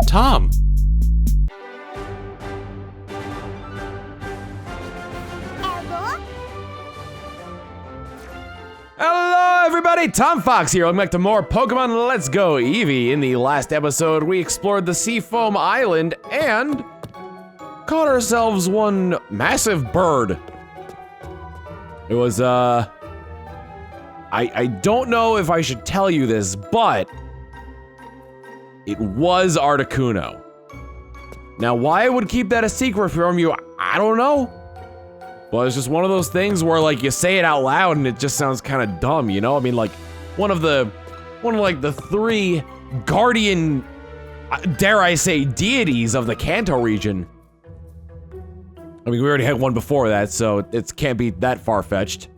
Tom. Hello everybody, Tom Fox here. Welcome back to more Pokemon Let's Go Eevee. In the last episode, we explored the Seafoam Island and caught ourselves one massive bird. It was, I don't know if I should tell you this, but it was Articuno. Now, why I would keep that a secret from you, I don't know. Well, it's just one of those things where, like, you say it out loud and it just sounds kind of dumb, you know? I mean, like, one of the three guardian, dare I say, deities of the Kanto region. I mean, we already had one before that, so it can't be that far-fetched.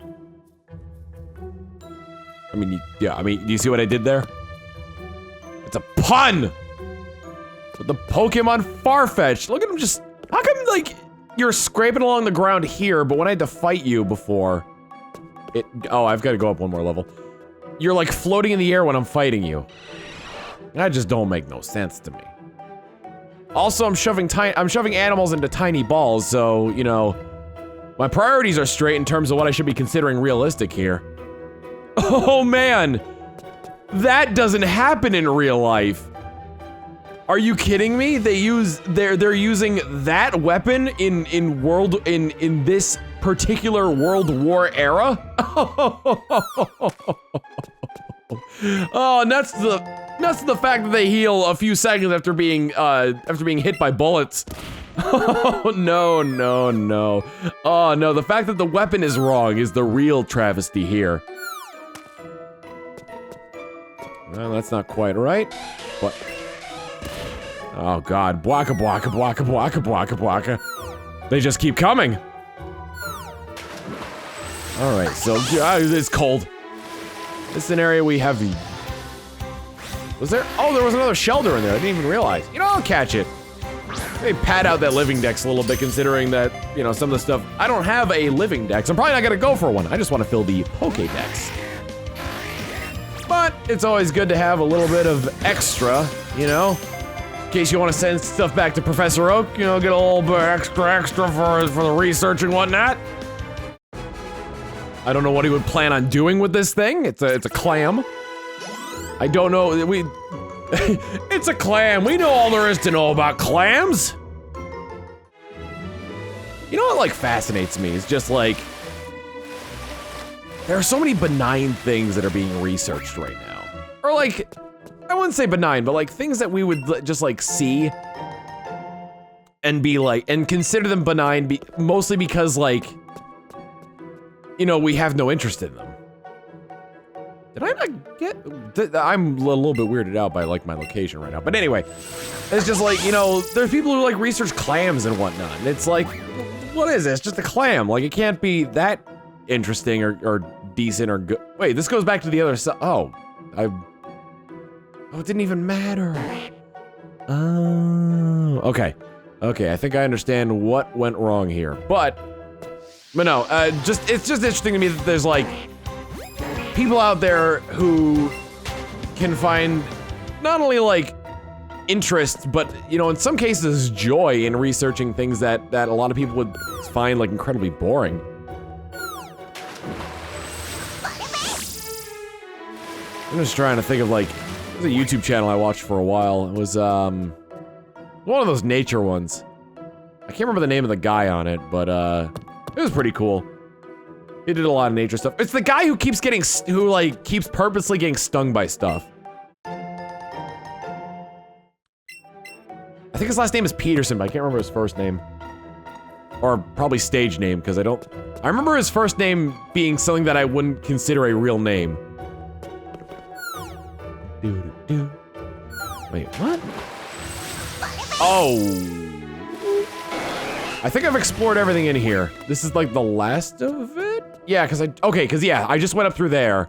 I mean, yeah, do you see what I did there? It's a pun! With the Pokemon Farfetch'd. Look at him just, how come, like, you're scraping along the ground here, but when I had to fight you before, oh, I've got to go up one more level. You're like floating in the air when I'm fighting you. That just don't make no sense to me. Also, I'm shoving animals into tiny balls, so, you know, my priorities are straight in terms of what I should be considering realistic here. Oh man, that doesn't happen in real life. Are you kidding me? They're using that weapon in this particular World War era? Oh, and that's the fact that they heal a few seconds after being hit by bullets. Oh no. Oh no, the fact that the weapon is wrong is the real travesty here. Well, that's not quite right, but oh god, blocka. They just keep coming. Alright, so it's cold. This is an area we have. Was there? Oh, there was another shelter in there. I didn't even realize. You know, I'll catch it. Maybe pad out that living dex a little bit, considering that, you know, some of the stuff. I don't have a living dex. I'm probably not gonna go for one. I just want to fill the Pokédex. But it's always good to have a little bit of extra, you know? In case you want to send stuff back to Professor Oak, you know, get a little bit extra for the research and whatnot. I don't know what he would plan on doing with this thing. It's a clam. I don't know, it's a clam. We know all there is to know about clams. You know what, like, fascinates me? It's just like, there are so many benign things that are being researched right now. Or like, I wouldn't say benign, but like things that we would just like see and be like, and consider them benign mostly because like, you know, we have no interest in them. Did I not get, I'm a little bit weirded out by like my location right now. But anyway, it's just like, you know, there's people who like research clams and whatnot. And it's like, what is this? Just a clam. Like it can't be that interesting or decent or good. Wait, this goes back to the other side. Oh, it didn't even matter. Oh, okay. Okay, I think I understand what went wrong here. But no, it's just interesting to me that there's like people out there who can find not only like interest, but you know, in some cases joy in researching things that a lot of people would find like incredibly boring. I'm just trying to think of like, there's a YouTube channel I watched for a while. It was one of those nature ones. I can't remember the name of the guy on it, but it was pretty cool. He did a lot of nature stuff. It's the guy who keeps keeps purposely getting stung by stuff. I think his last name is Peterson, but I can't remember his first name. Or probably stage name, because I remember his first name being something that I wouldn't consider a real name. Wait, what? Oh. I think I've explored everything in here. This is like the last of it? Yeah, because yeah, I just went up through there.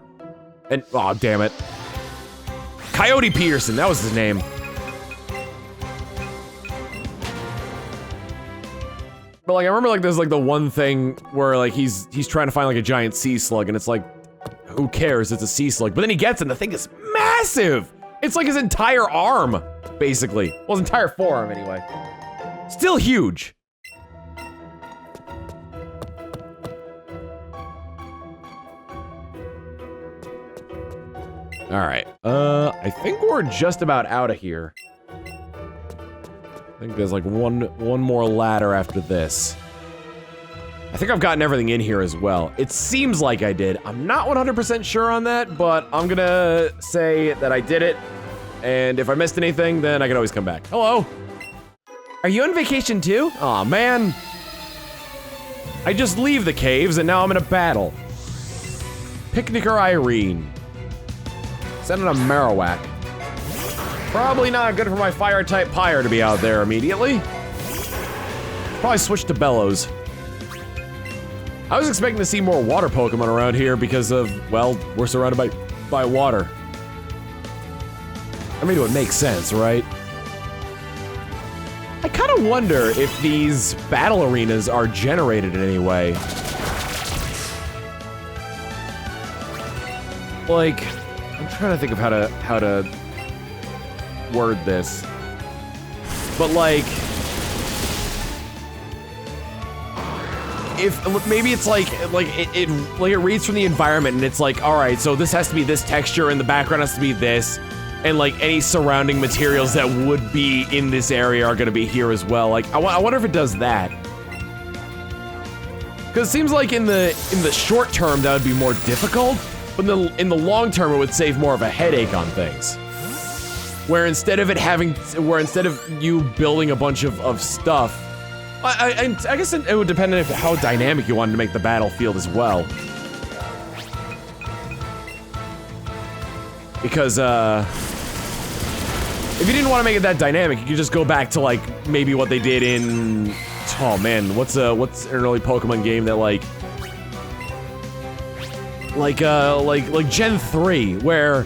And, oh, damn it. Coyote Peterson, that was his name. But like, I remember like there's like the one thing where like he's trying to find like a giant sea slug and it's like, who cares, it's a sea slug. But then he gets it and the thing is massive! It's like his entire arm, basically. Well, his entire forearm, anyway. Still huge. All right, I think we're just about out of here. I think there's like one more ladder after this. I think I've gotten everything in here as well. It seems like I did. I'm not 100% sure on that, but I'm gonna say that I did it. And if I missed anything, then I can always come back. Hello. Are you on vacation too? Aw, man. I just leave the caves and now I'm in a battle. Picnicker Irene. Sending a Marowak. Probably not good for my fire-type Pyre to be out there immediately. Probably switch to Bellows. I was expecting to see more water Pokemon around here because of, well, we're surrounded by water. I mean, it would make sense, right? I kind of wonder if these battle arenas are generated in any way. Like, I'm trying to think of how to word this. But like, if maybe it's like it reads from the environment and it's like, all right, so this has to be this texture and the background has to be this, and like any surrounding materials that would be in this area are gonna be here as well. Like, I wonder if it does that. Because it seems like in the short term that would be more difficult, but in the long term it would save more of a headache on things. Where instead of you building a bunch of stuff, I guess it would depend on how dynamic you wanted to make the battlefield as well. Because, if you didn't want to make it that dynamic, you could just go back to, like, maybe what they did in... Oh, man, what's an early Pokemon game that, like Gen 3, where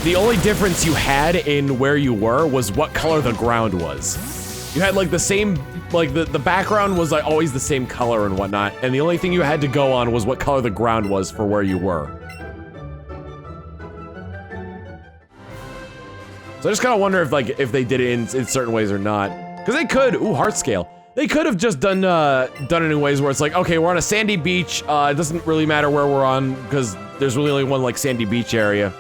the only difference you had in where you were was what color the ground was. You had, like, the same... Like, the background was, like, always the same color and whatnot, and the only thing you had to go on was what color the ground was for where you were. So I just kind of wonder if they did it in certain ways or not. Because they could, ooh, heart scale. They could have just done it in ways where it's like, okay, we're on a sandy beach, it doesn't really matter where we're on, because there's really only one, like, sandy beach area.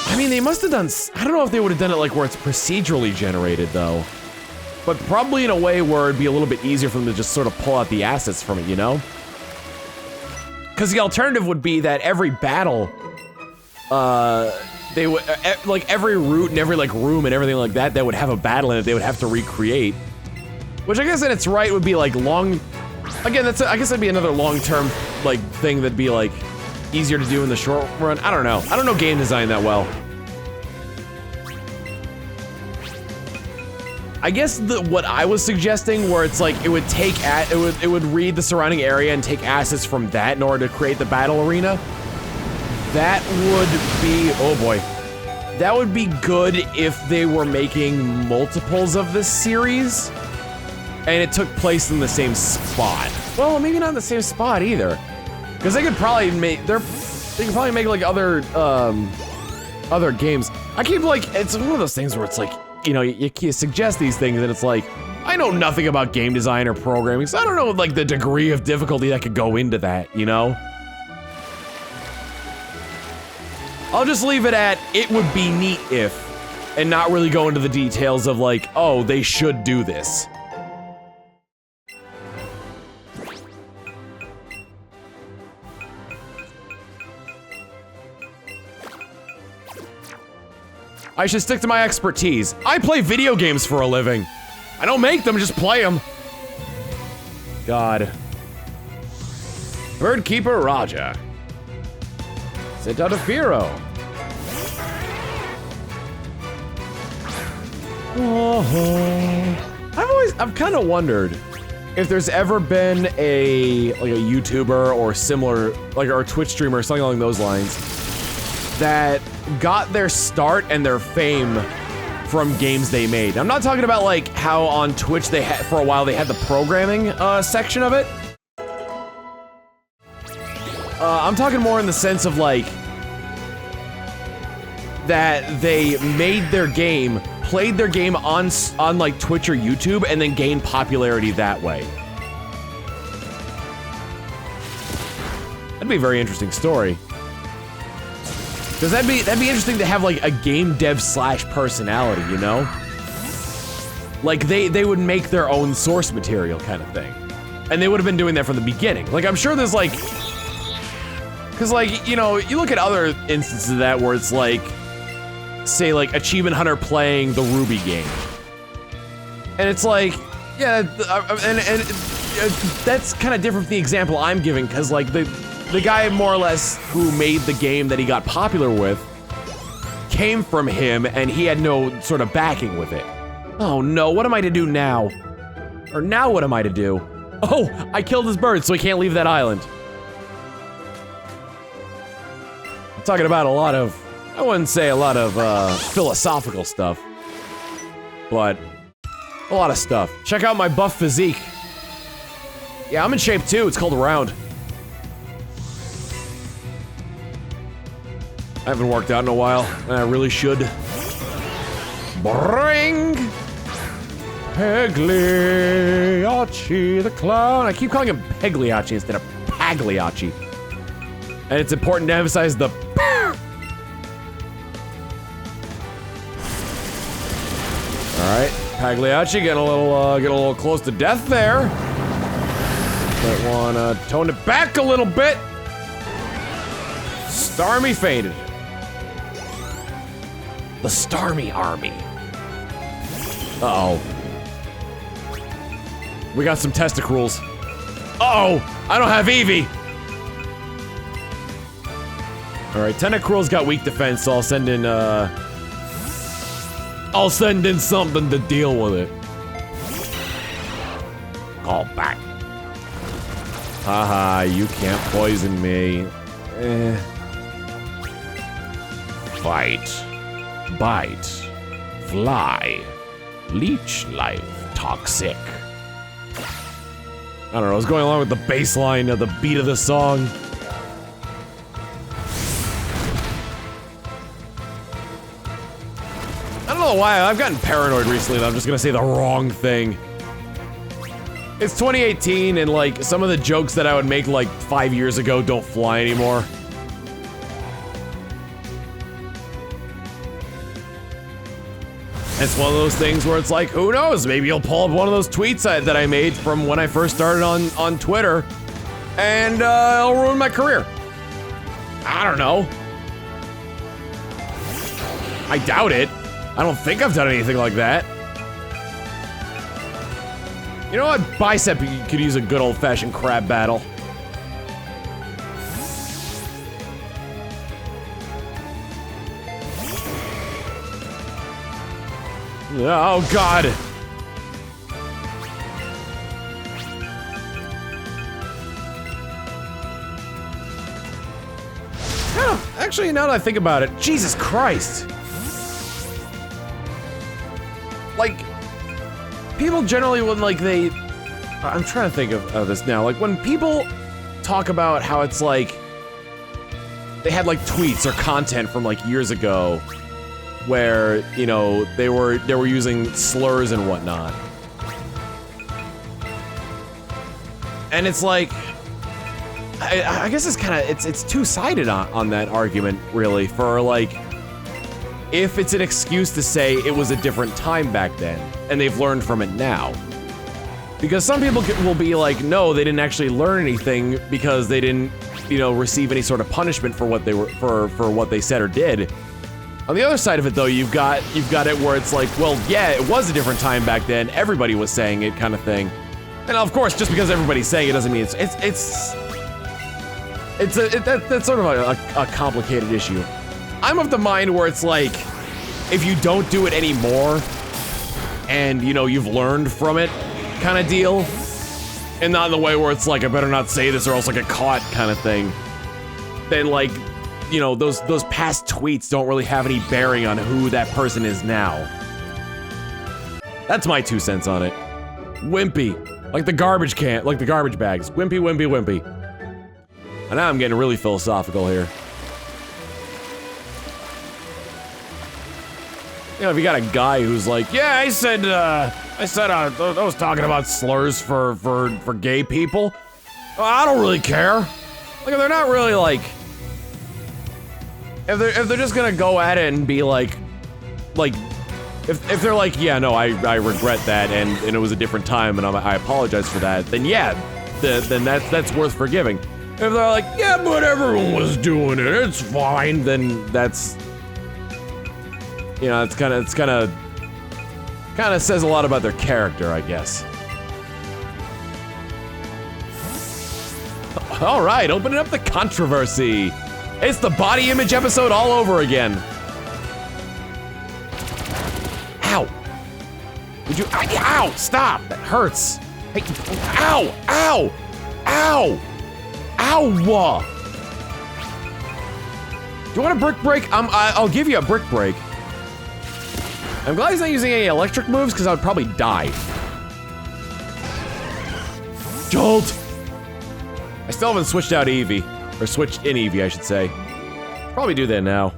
I mean, they must have done, I don't know if they would have done it, like, where it's procedurally generated, though. But probably in a way where it'd be a little bit easier for them to just sort of pull out the assets from it, you know? Because the alternative would be that every battle, they would, like, every route and every, like, room and everything like that would have a battle in it, they would have to recreate. Which I guess in its right would be, like, long... Again, I guess that'd be another long-term, like, thing that'd be, like, easier to do in the short run. I don't know. I don't know game design that well. I guess what I was suggesting, where it's like it would take it would read the surrounding area and take assets from that in order to create the battle arena. That would be, oh boy, that would be good if they were making multiples of this series, and it took place in the same spot. Well, maybe not in the same spot either, because they could probably make like other games. I keep like, it's one of those things where it's like, you know, you suggest these things and it's like, I know nothing about game design or programming, so I don't know, like, the degree of difficulty that could go into that, you know? I'll just leave it at, it would be neat if, and not really go into the details of, like, oh, they should do this. I should stick to my expertise. I play video games for a living. I don't make them, just play them. God. Birdkeeper Raja. Sent out a Firo. I've kind of wondered if there's ever been like a YouTuber or similar, like, or a Twitch streamer or something along those lines that got their start and their fame from games they made. I'm not talking about, like, how on Twitch they had, for a while, they had the programming section of it. I'm talking more in the sense of, like, that they made their game, played their game on like Twitch or YouTube, and then gained popularity that way. That'd be a very interesting story. Because that'd be interesting to have like a game dev slash personality, you know? Like they would make their own source material kind of thing. And they would have been doing that from the beginning. Like I'm sure there's like, cause like, you know, you look at other instances of that where it's like, say like Achievement Hunter playing the Ruby game. And it's like, yeah, and that's kind of different from the example I'm giving, cause like the guy more or less who made the game that he got popular with came from him and he had no sort of backing with it. Oh no, what am I to do now? Or now what am I to do? Oh, I killed his bird so he can't leave that island. I'm talking about a lot of, I wouldn't say a lot of philosophical stuff, but a lot of stuff. Check out my buff physique. Yeah, I'm in shape too, it's called round. I haven't worked out in a while, and I really should. Bring Pagliacci the clown. I keep calling him Pagliacci instead of Pagliacci. And it's important to emphasize the Alright, Pagliacci getting a little close to death there. Might wanna tone it back a little bit. Starmie fainted. The Starmie army. Uh-oh. We got some testicles. Uh-oh! I don't have Eevee! Alright, Tentacruel's got weak defense, so I'll send in something to deal with it. Call back. Haha, you can't poison me. Fight. Bite. Fly. Leech life. Toxic. I don't know, I was going along with the bass line of the beat of the song. I don't know why, I've gotten paranoid recently that I'm just gonna say the wrong thing. It's 2018 and like, some of the jokes that I would make like 5 years ago don't fly anymore. It's one of those things where it's like, who knows, maybe you'll pull up one of those tweets that I made from when I first started on Twitter, and it'll ruin my career. I don't know. I doubt it. I don't think I've done anything like that. You know what? Bicep could use a good old-fashioned crab battle. Oh, God. Oh, actually, now that I think about it, Jesus Christ. Like, people generally when, like, I'm trying to think of this now. Like, when people talk about how it's, like, they had, like, tweets or content from, like, years ago where, you know, they were using slurs and whatnot. And it's like, I guess it's kind of, it's two-sided on that argument, really, for like, if it's an excuse to say it was a different time back then, and they've learned from it now. Because some people will be like, no, they didn't actually learn anything because they didn't, you know, receive any sort of punishment for what they were, for what they said or did. On the other side of it, though, you've got it where it's like, well, yeah, it was a different time back then. Everybody was saying it, kind of thing. And of course, just because everybody's saying it doesn't mean that's sort of a complicated issue. I'm of the mind where it's like, if you don't do it anymore, and you know you've learned from it, kind of deal, and not in the way where it's like I better not say this or else I get caught, kind of thing. Then like, you know, those past tweets don't really have any bearing on who that person is now. That's my 2 cents on it. Wimpy. Like the garbage can, like the garbage bags. Wimpy, wimpy, wimpy. And now I'm getting really philosophical here. You know, if you got a guy who's like, yeah, I was talking about slurs for gay people. Well, I don't really care. Like, if they're not really like, if they're just gonna go at it and be like, if they're like, yeah, no, I regret that, and it was a different time, and I apologize for that, then yeah, then that's worth forgiving. If they're like, yeah, but everyone was doing it, it's fine, then that's, you know, it's kind of says a lot about their character, I guess. All right, opening up the controversy. It's the body image episode all over again. Ow. Would you, ow, stop, that hurts. Hey, ow, ow, ow, ow. Do you want a brick break? I'll give you a brick break. I'm glad he's not using any electric moves, because I would probably die. Jolt! I still haven't switched out Eevee. Or switched in Eevee, I should say. Probably do that now.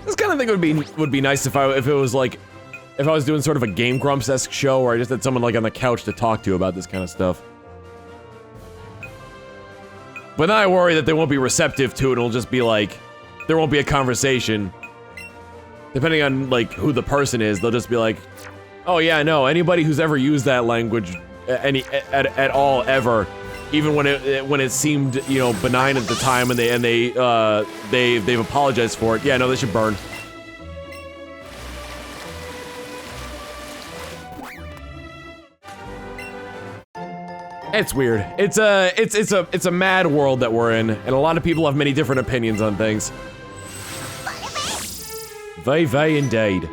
This kind of thing would be nice if it was like, if I was doing sort of a Game Grumps-esque show where I just had someone like on the couch to talk to about this kind of stuff. But then I worry that they won't be receptive to it, it'll just be like, there won't be a conversation. Depending on, like, who the person is, they'll just be like, oh yeah, no, anybody who's ever used that language at all, ever, even when it seemed, you know, benign at the time, and they've apologized for it, yeah, no, they should burn. It's weird. It's a mad world that we're in, and a lot of people have many different opinions on things. Vey indeed.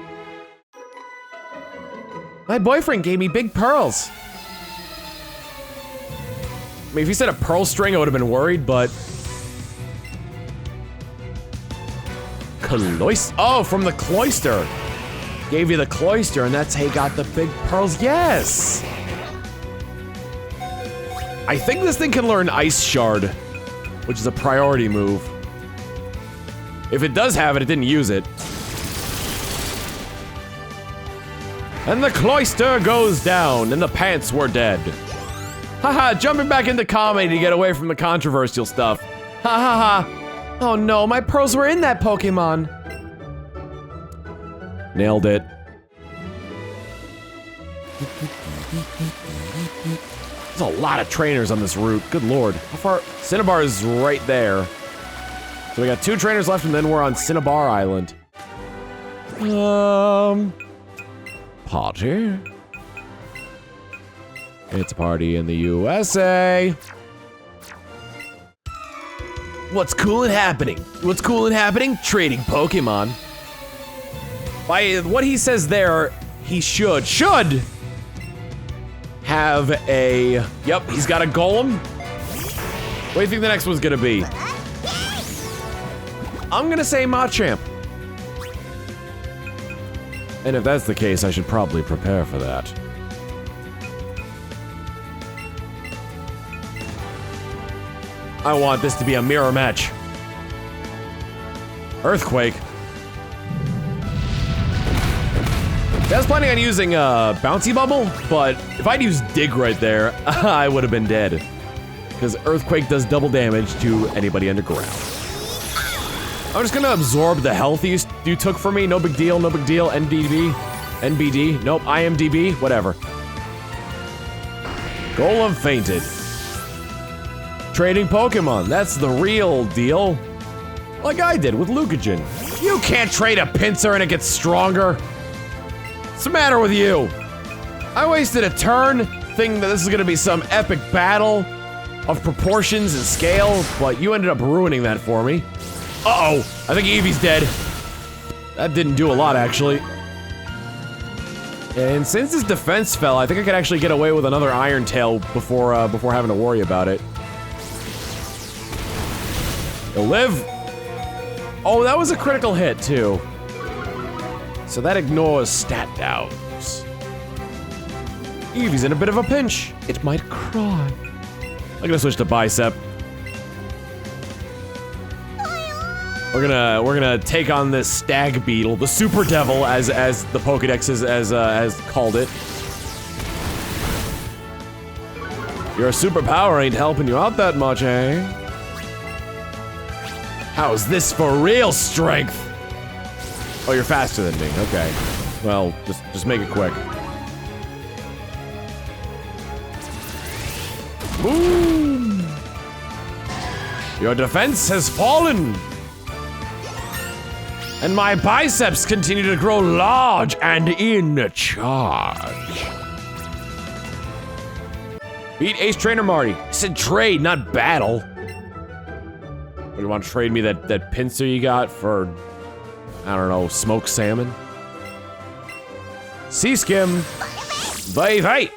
My boyfriend gave me big pearls. I mean, if you said a pearl string, I would have been worried, but... Oh, from the cloister. Gave you the cloister, and that's how you got the big pearls. Yes! I think this thing can learn Ice Shard, which is a priority move. If it does have it, it didn't use it. And the cloister goes down, and the pants were dead. Haha, jumping back into comedy to get away from the controversial stuff. Ha ha ha. Oh no, my pearls were in that Pokemon. Nailed it. There's a lot of trainers on this route. Good lord. How far? Cinnabar is right there. So we got 2 trainers left, and then we're on Cinnabar Island. Party? It's a party in the USA. What's cool and happening? What's cool and happening? Trading Pokemon. By what he says there, he should have a, yep, he's got a Golem. What do you think the next one's gonna be? I'm gonna say Machamp. And if that's the case, I should probably prepare for that. I want this to be a mirror match. Earthquake. I was planning on using Bouncy Bubble, but if I'd used Dig right there, I would have been dead. Because Earthquake does double damage to anybody underground. I'm just gonna absorb the health you took from me, no big deal, no big deal, NBD, nope, IMDb, whatever. Golem fainted. Trading Pokemon, that's the real deal. Like I did with Lucagen. You can't trade a Pinsir and it gets stronger. What's the matter with you? I wasted a turn thinking that this is gonna be some epic battle of proportions and scale, but you ended up ruining that for me. Uh-oh, I think Eevee's dead. That didn't do a lot, actually. And since his defense fell, I think I could actually get away with another Iron Tail before having to worry about it. You'll live. Oh, that was a critical hit, too. So that ignores stat downs. Eevee's in a bit of a pinch. It might cry. I'm gonna switch to Bicep. We're gonna take on this Stag Beetle, the Super Devil, as the Pokedex has called it. Your superpower ain't helping you out that much, eh? How's this for real strength? Oh, you're faster than me. Okay. Well, just make it quick. Boom! Your defense has fallen! And my biceps continue to grow large and in charge. Beat Ace Trainer Marty. I said trade, not battle. What, do you want to trade me that pincer you got for, I don't know, smoked salmon? Sea Skim. Bye.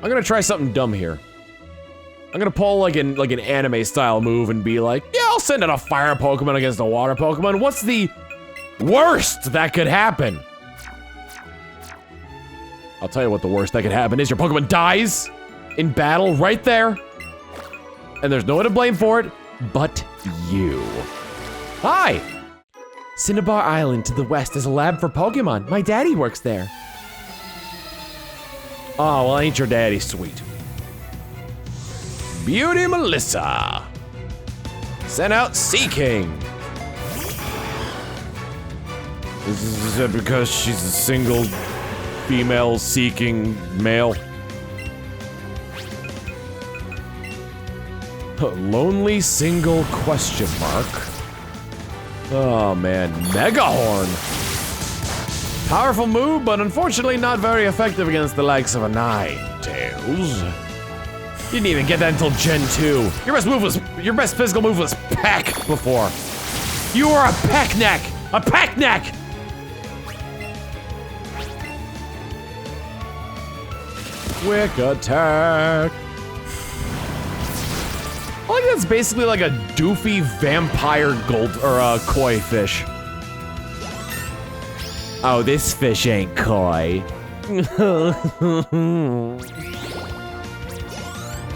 I'm gonna try something dumb here. I'm gonna pull like an anime style move and be like, yeah, I'll send out a fire Pokemon against a water Pokemon. What's the worst that could happen? I'll tell you what the worst that could happen is. Your Pokemon dies in battle right there. And there's no one to blame for it but you. Hi! Cinnabar Island to the west is a lab for Pokemon. My daddy works there. Oh, well, ain't your daddy sweet? Beauty Melissa. Sent out Seaking. Is it because she's a single female seeking male? Lonely single question mark. Oh man, Megahorn. Powerful move, but unfortunately not very effective against the likes of a Ninetales. You didn't even get that until Gen 2. Your best physical move was Peck before. You are a Peck neck! A Peck neck! Quick attack. I like that's basically like a doofy vampire gold or koi fish. Oh, this fish ain't koi.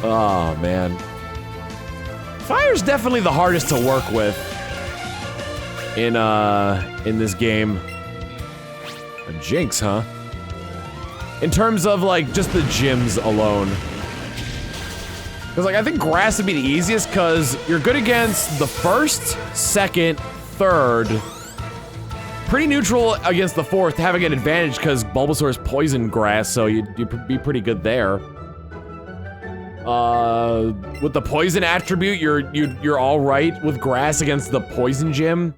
Oh man. Fire's definitely the hardest to work with in this game. A Jinx, huh? In terms of like just the gyms alone. Cause like I think grass would be the easiest cause you're good against the first, second, third. Pretty neutral against the fourth, having an advantage cause Bulbasaur's poison grass, so you'd be pretty good there. With the poison attribute, you're all right with grass against the poison gym.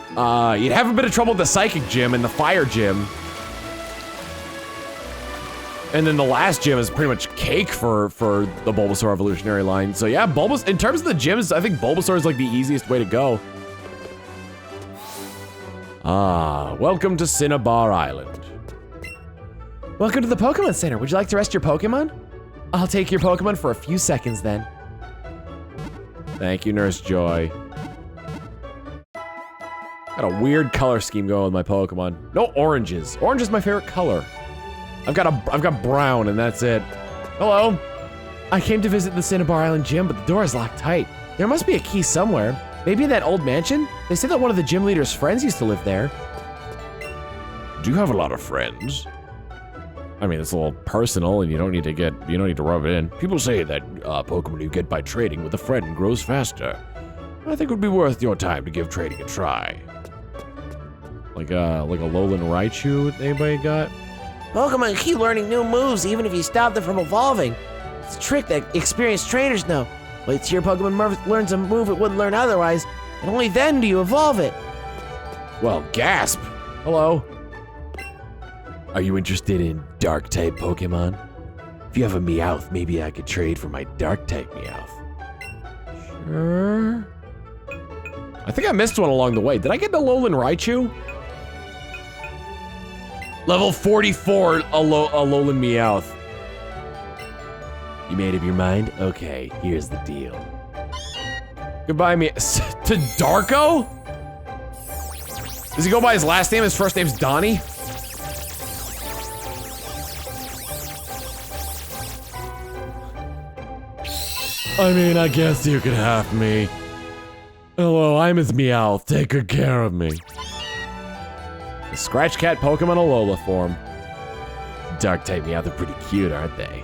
You'd have a bit of trouble with the psychic gym and the fire gym. And then the last gym is pretty much cake for the Bulbasaur evolutionary line. So yeah, in terms of the gyms, I think Bulbasaur is like the easiest way to go. Welcome to Cinnabar Island. Welcome to the Pokemon Center. Would you like to rest your Pokemon? I'll take your Pokemon for a few seconds then. Thank you, Nurse Joy. Got a weird color scheme going with my Pokemon. No oranges. Orange is my favorite color. I've got brown and that's it. Hello. I came to visit the Cinnabar Island gym, but the door is locked tight. There must be a key somewhere. Maybe in that old mansion? They say that one of the gym leader's friends used to live there. Do you have a lot of friends? I mean, it's a little personal and you don't need to rub it in. People say that Pokemon you get by trading with a friend grows faster. I think it would be worth your time to give trading a try. Like a Alolan Raichu, anybody got? Pokemon keep learning new moves even if you stop them from evolving. It's a trick that experienced trainers know. Wait till your Pokemon learns a move it wouldn't learn otherwise, and only then do you evolve it. Well, gasp. Hello. Are you interested in Dark-type Pokemon? If you have a Meowth, maybe I could trade for my Dark-type Meowth. Sure. I think I missed one along the way. Did I get the Alolan Raichu? Level 44 Alolan Meowth. You made up your mind? Okay, here's the deal. Goodbye, to Darko? Does he go by his last name? His first name's Donnie? I mean, I guess you could have me. Hello, I'm his Meow. Take good care of me. The Scratch Cat Pokemon Alola form. Dark type Meow, they're pretty cute, aren't they?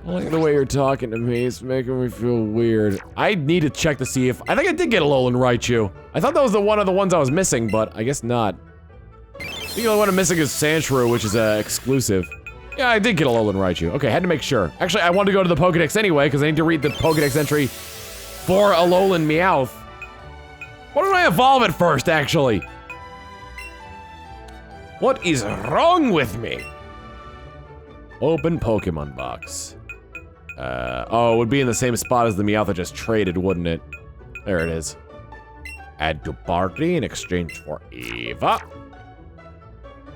I like the way you're talking to me. It's making me feel weird. I need to check to see if I think I did get Alolan Raichu. I thought that was one of the ones I was missing, but I guess not. The only one I'm missing is Sandshrew, which is exclusive. Yeah, I did get Alolan Raichu. Okay, had to make sure. Actually, I wanted to go to the Pokedex anyway, because I need to read the Pokedex entry for Alolan Meowth. Why don't I evolve it first, actually? What is wrong with me? Open Pokemon box. Oh, it would be in the same spot as the Meowth I just traded, wouldn't it? There it is. Add to party in exchange for Eva.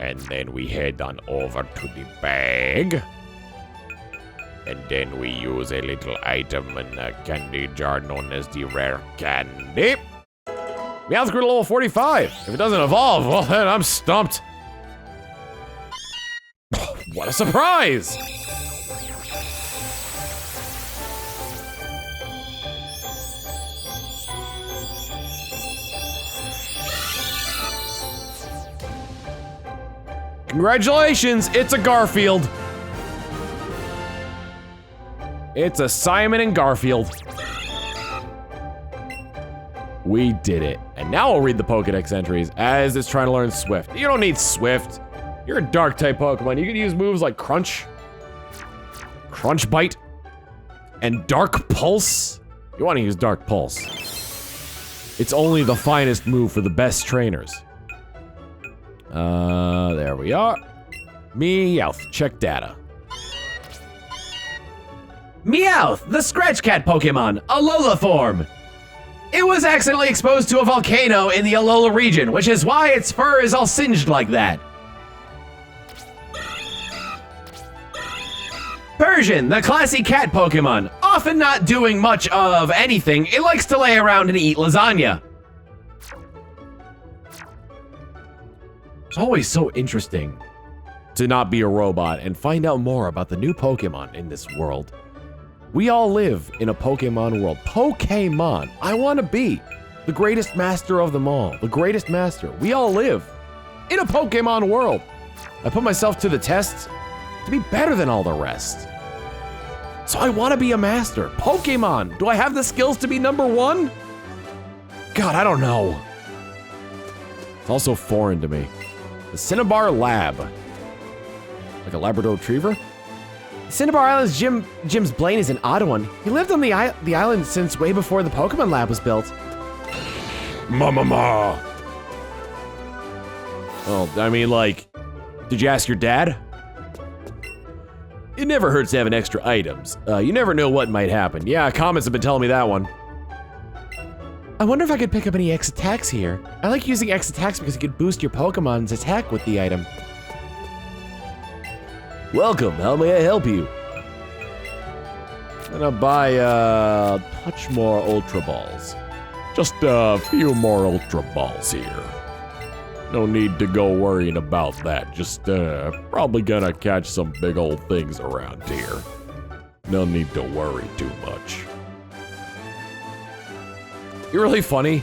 And then we head on over to the bag. And then we use a little item in a candy jar known as the rare candy. Meowth grew to level 45. If it doesn't evolve, well then I'm stumped. What a surprise! Congratulations, it's a Garfield. It's a Simon and Garfield. We did it. And now we'll read the Pokedex entries as it's trying to learn Swift. You don't need Swift. You're a dark type Pokemon. You can use moves like Crunch, Crunch Bite, and Dark Pulse. You want to use Dark Pulse. It's only the finest move for the best trainers. There we are. Meowth, check data. Meowth, the Scratch Cat Pokemon, Alola form. It was accidentally exposed to a volcano in the Alola region, which is why its fur is all singed like that. Persian, the classy cat Pokemon, often not doing much of anything, it likes to lay around and eat lasagna. It's always so interesting to not be a robot and find out more about the new Pokemon in this world. We all live in a Pokemon world. Pokemon. I want to be the greatest master of them all. The greatest master. We all live in a Pokemon world. I put myself to the test to be better than all the rest. So I want to be a master. Pokemon. Do I have the skills to be #1? God, I don't know. It's also foreign to me. The Cinnabar Lab. Like a Labrador Retriever? Cinnabar Island's Jim's Blaine is an odd one. He lived on the island since way before the Pokemon Lab was built. Ma. Well, I mean, like, did you ask your dad? It never hurts to have an extra items. You never know what might happen. Yeah, comments have been telling me that one. I wonder if I could pick up any X attacks here. I like using X attacks because you could boost your Pokemon's attack with the item. Welcome, how may I help you? I'm gonna buy, touch more Ultra Balls. Just a few more Ultra Balls here. No need to go worrying about that. Just, probably gonna catch some big old things around here. No need to worry too much. You're really funny.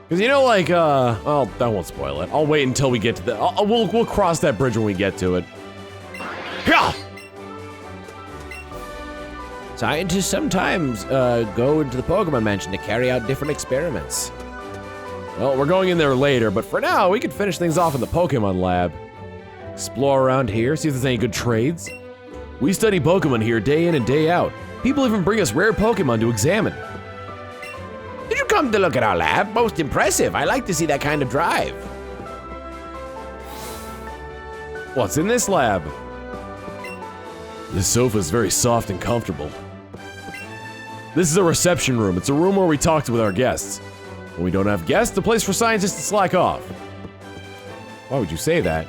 Cause you know, like, well, I won't spoil it. I'll wait until we get to the, we'll cross that bridge when we get to it. Yeah. Scientists sometimes go into the Pokemon Mansion to carry out different experiments. Well, we're going in there later, but for now, we can finish things off in the Pokemon Lab. Explore around here, see if there's any good trades. We study Pokemon here day in and day out. People even bring us rare Pokemon to examine. Did you come to look at our lab? Most impressive. I like to see that kind of drive. What's in this lab? This sofa is very soft and comfortable. This is a reception room. It's a room where we talk with our guests. When we don't have guests, a place for scientists to slack off. Why would you say that?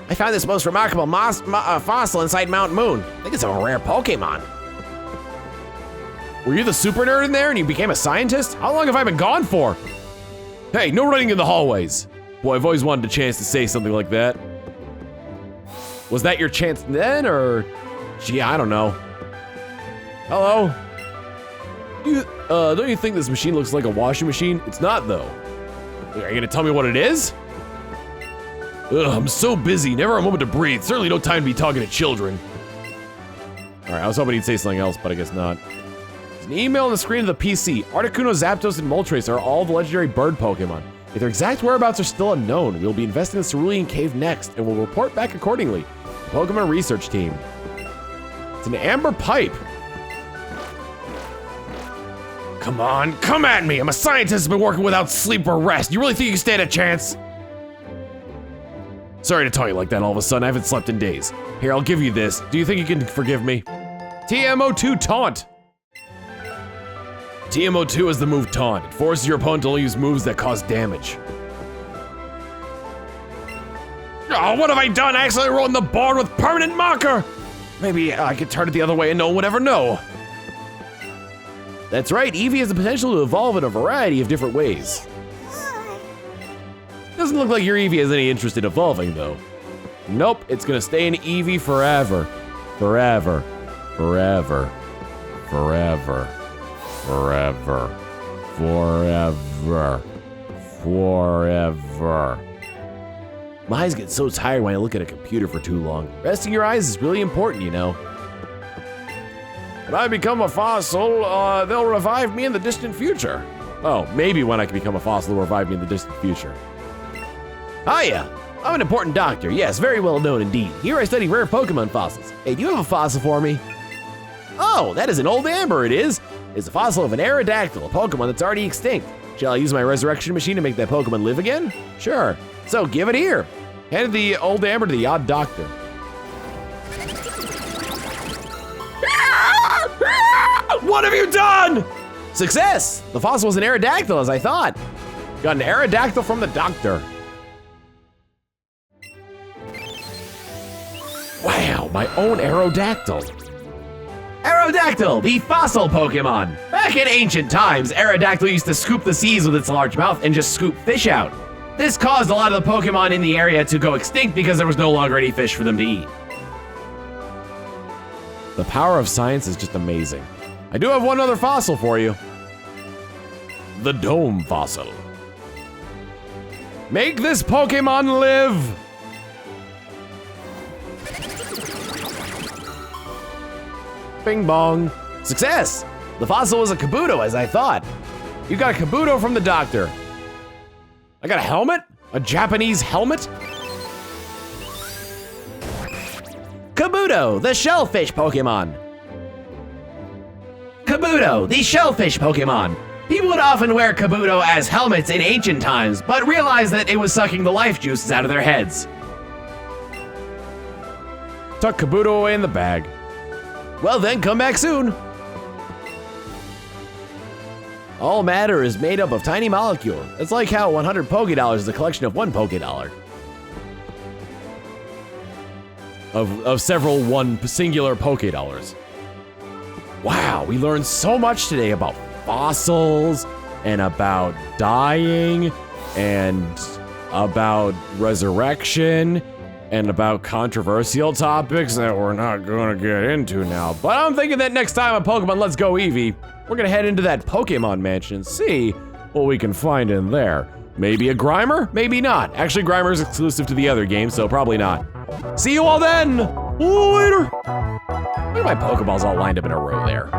I found this most remarkable fossil inside Mount Moon. I think it's a rare Pokemon. Were you the super nerd in there and you became a scientist? How long have I been gone for? Hey, no running in the hallways. Boy, I've always wanted a chance to say something like that. Was that your chance then, or? Gee, I don't know. Hello? Don't you think this machine looks like a washing machine? It's not, though. Are you gonna tell me what it is? Ugh, I'm so busy, never a moment to breathe. Certainly no time to be talking to children. All right, I was hoping he'd say something else, but I guess not. There's an email on the screen of the PC. Articuno, Zapdos, and Moltres are all the legendary bird Pokemon. If their exact whereabouts are still unknown, we'll be investing in the Cerulean Cave next, and we'll report back accordingly. The Pokemon research team. It's an amber pipe. Come on, come at me! I'm a scientist who's been working without sleep or rest. You really think you can stand a chance? Sorry to tell you like that all of a sudden. I haven't slept in days. Here, I'll give you this. Do you think you can forgive me? TMO2 Taunt. TMO2 is the move Taunt. It forces your opponent to only use moves that cause damage. Oh, what have I done? I accidentally wrote on the board with permanent marker. Maybe I could turn it the other way and no one would ever know. That's right, Eevee has the potential to evolve in a variety of different ways. Doesn't look like your Eevee has any interest in evolving, though. Nope, it's gonna stay in Eevee forever. Forever. Forever. Forever. Forever. Forever. Forever. My eyes get so tired when I look at a computer for too long. Resting your eyes is really important, you know. When I become a fossil, they'll revive me in the distant future. Oh, maybe when I can become a fossil, they'll revive me in the distant future. Hiya! I'm an important doctor, yes, very well known indeed. Here I study rare Pokemon fossils. Hey, do you have a fossil for me? Oh, that is an old amber, it is. It's a fossil of an Aerodactyl, a Pokemon that's already extinct. Shall I use my resurrection machine to make that Pokemon live again? Sure, so give it here. Handed the old amber to the odd doctor. What have you done? Success! The fossil was an Aerodactyl, as I thought. Got an Aerodactyl from the doctor. Wow, my own Aerodactyl. Aerodactyl, the fossil Pokemon. Back in ancient times, Aerodactyl used to scoop the seas with its large mouth and just scoop fish out. This caused a lot of the Pokemon in the area to go extinct because there was no longer any fish for them to eat. The power of science is just amazing. I do have one other fossil for you. The Dome Fossil. Make this Pokemon live! Bing bong. Success! The fossil was a Kabuto, as I thought. You got a Kabuto from the doctor. I got a helmet? A Japanese helmet? Kabuto, the shellfish Pokemon. Kabuto, the shellfish Pokemon. People would often wear Kabuto as helmets in ancient times, but realized that it was sucking the life juices out of their heads. Tuck Kabuto away in the bag. Well then, come back soon. All matter is made up of tiny molecules. It's like how 100 Pokédollars is a collection of one Pokédollar. Of several one singular Pokédollars. Wow, we learned so much today about fossils, and about dying, and about resurrection, and about controversial topics that we're not gonna get into now. But I'm thinking that next time on Pokemon Let's Go Eevee, we're gonna head into that Pokemon mansion and see what we can find in there. Maybe a Grimer? Maybe not. Actually, Grimer is exclusive to the other game, so probably not. See you all then! Later! Look at my Pokeballs all lined up in a row there.